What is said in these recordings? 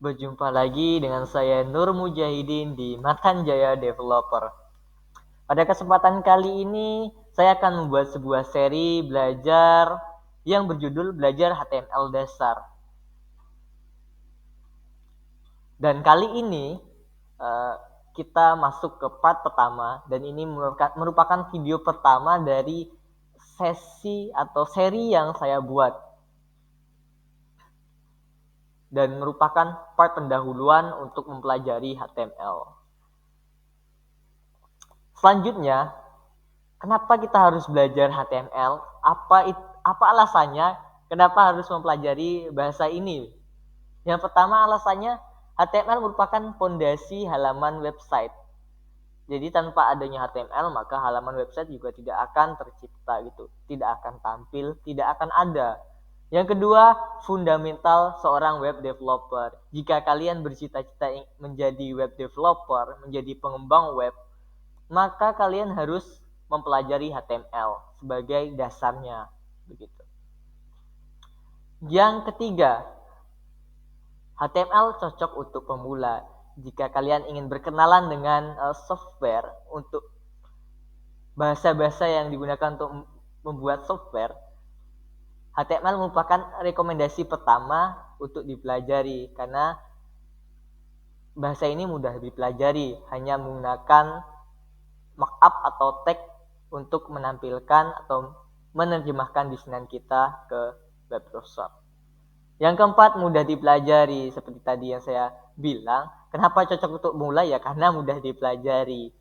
Berjumpa lagi dengan saya Nur Mujahidin di Matan Jaya Developer. Pada kesempatan kali ini, saya akan membuat sebuah seri belajar yang berjudul Belajar HTML Dasar. Dan kali ini kita masuk ke part pertama, dan ini merupakan video pertama dari sesi atau seri yang saya buat. Dan merupakan part pendahuluan untuk mempelajari HTML. Selanjutnya, kenapa kita harus belajar HTML? Apa alasannya? Kenapa harus mempelajari bahasa ini? Yang pertama alasannya, HTML merupakan fondasi halaman website. Jadi tanpa adanya HTML, maka halaman website juga tidak akan tercipta gitu, tidak akan tampil, tidak akan ada. Yang kedua, fundamental seorang web developer. Jika kalian bercita-cita menjadi web developer, menjadi pengembang web, maka kalian harus mempelajari HTML sebagai dasarnya, begitu. Yang ketiga, HTML cocok untuk pemula. Jika kalian ingin berkenalan dengan software untuk bahasa-bahasa yang digunakan untuk membuat software, HTML merupakan rekomendasi pertama untuk dipelajari karena bahasa ini mudah dipelajari, hanya menggunakan markup atau tag untuk menampilkan atau menerjemahkan desain kita ke web browser. Yang keempat, mudah dipelajari. Seperti tadi yang saya bilang, kenapa cocok untuk mulai ya? Karena mudah dipelajari.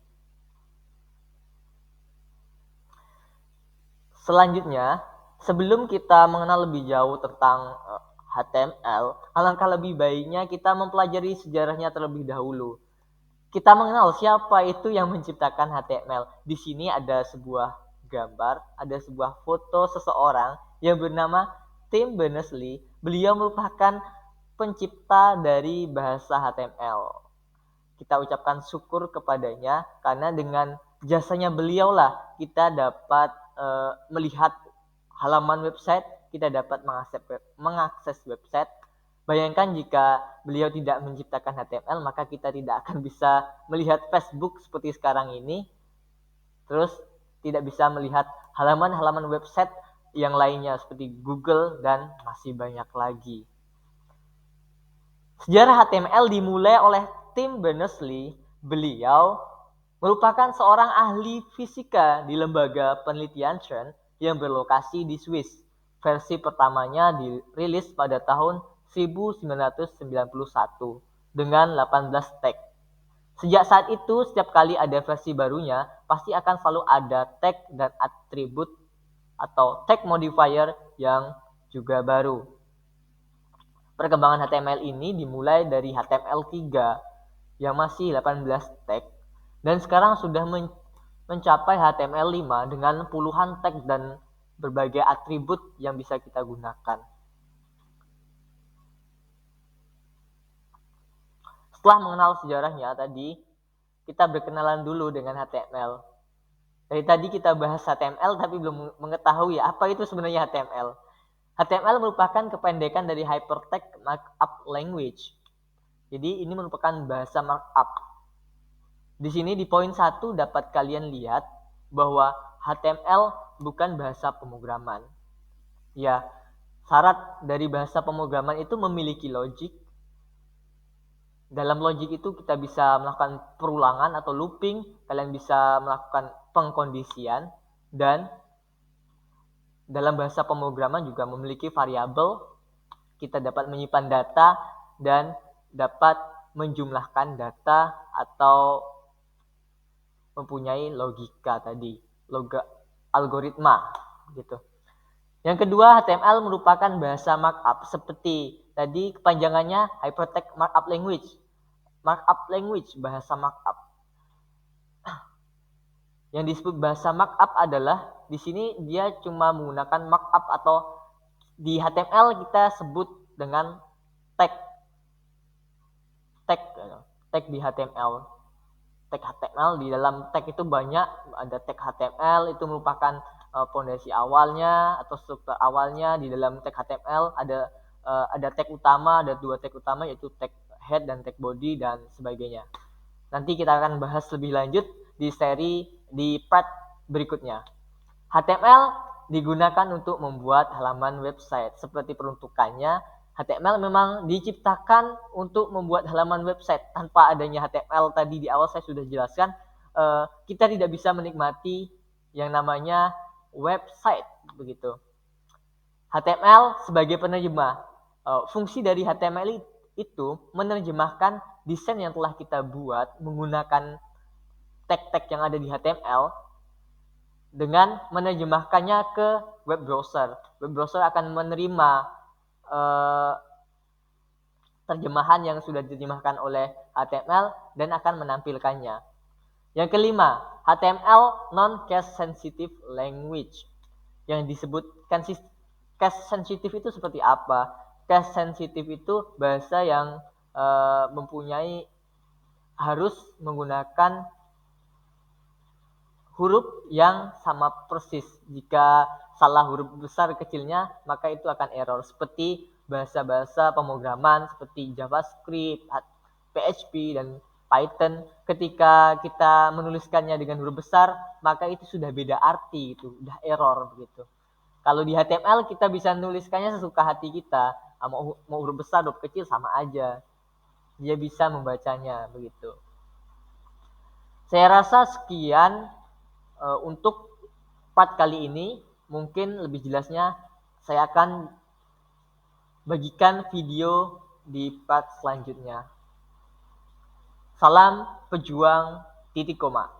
Selanjutnya, sebelum kita mengenal lebih jauh tentang HTML, alangkah lebih baiknya kita mempelajari sejarahnya terlebih dahulu. Kita mengenal siapa itu yang menciptakan HTML. Di sini ada sebuah gambar, ada sebuah foto seseorang yang bernama Tim Berners-Lee. Beliau merupakan pencipta dari bahasa HTML. Kita ucapkan syukur kepadanya karena dengan jasanya beliau lah kita dapat melihat halaman website, kita dapat mengakses website. Bayangkan jika beliau tidak menciptakan HTML, maka kita tidak akan bisa melihat Facebook seperti sekarang ini. Terus tidak bisa melihat halaman-halaman website yang lainnya seperti Google dan masih banyak lagi. Sejarah HTML dimulai oleh Tim Berners-Lee. Beliau merupakan seorang ahli fisika di lembaga penelitian CERN yang berlokasi di Swiss. Versi pertamanya dirilis pada tahun 1991 dengan 18 tag. Sejak saat itu, setiap kali ada versi barunya, pasti akan selalu ada tag dan atribut atau tag modifier yang juga baru. Perkembangan HTML ini dimulai dari HTML3 yang masih 18 tag dan sekarang sudah mencapai HTML5 dengan puluhan tag dan berbagai atribut yang bisa kita gunakan. Setelah mengenal sejarahnya tadi, kita berkenalan dulu dengan HTML. Dari tadi kita bahas HTML tapi belum mengetahui apa itu sebenarnya HTML. HTML merupakan kependekan dari Hypertext Markup Language. Jadi ini merupakan bahasa markup. Di sini di poin 1 dapat kalian lihat bahwa HTML bukan bahasa pemrograman. Ya, syarat dari bahasa pemrograman itu memiliki logik. Dalam logik itu kita bisa melakukan perulangan atau looping, kalian bisa melakukan pengkondisian, dan dalam bahasa pemrograman juga memiliki variabel. Kita dapat menyimpan data dan dapat menjumlahkan data atau mempunyai logika tadi, algoritma gitu. Yang kedua, HTML merupakan bahasa markup seperti tadi kepanjangannya Hypertext Markup Language. Markup language, bahasa markup. Yang disebut bahasa markup adalah di sini dia cuma menggunakan markup atau di HTML kita sebut dengan tag di HTML. Tag HTML di dalam tag itu banyak, ada tag HTML itu merupakan fondasi awalnya atau struktur awalnya. Di dalam tag HTML ada tag utama, ada dua tag utama yaitu tag head dan tag body dan sebagainya. Nanti kita akan bahas lebih lanjut di part berikutnya. HTML digunakan untuk membuat halaman website. Seperti peruntukannya, HTML memang diciptakan untuk membuat halaman website. Tanpa adanya HTML tadi di awal saya sudah jelaskan, kita tidak bisa menikmati yang namanya website begitu. HTML sebagai penerjemah. Fungsi dari HTML itu menerjemahkan desain yang telah kita buat menggunakan tag-tag yang ada di HTML dengan menerjemahkannya ke web browser. Web browser akan menerima terjemahan yang sudah diterjemahkan oleh HTML dan akan menampilkannya. Yang kelima, HTML non-case sensitive language. Yang disebut case sensitive itu seperti apa? Case sensitive itu bahasa yang mempunyai harus menggunakan huruf yang sama persis. Jika salah huruf besar kecilnya, maka itu akan error. Seperti bahasa-bahasa pemrograman seperti JavaScript, PHP, dan Python. Ketika kita menuliskannya dengan huruf besar, maka itu sudah beda arti, itu udah error begitu. Kalau di HTML kita bisa menuliskannya sesuka hati kita, mau huruf besar, huruf kecil sama aja. Dia bisa membacanya begitu. Saya rasa sekian untuk part kali ini. Mungkin lebih jelasnya saya akan bagikan video di part selanjutnya. Salam pejuang titik koma.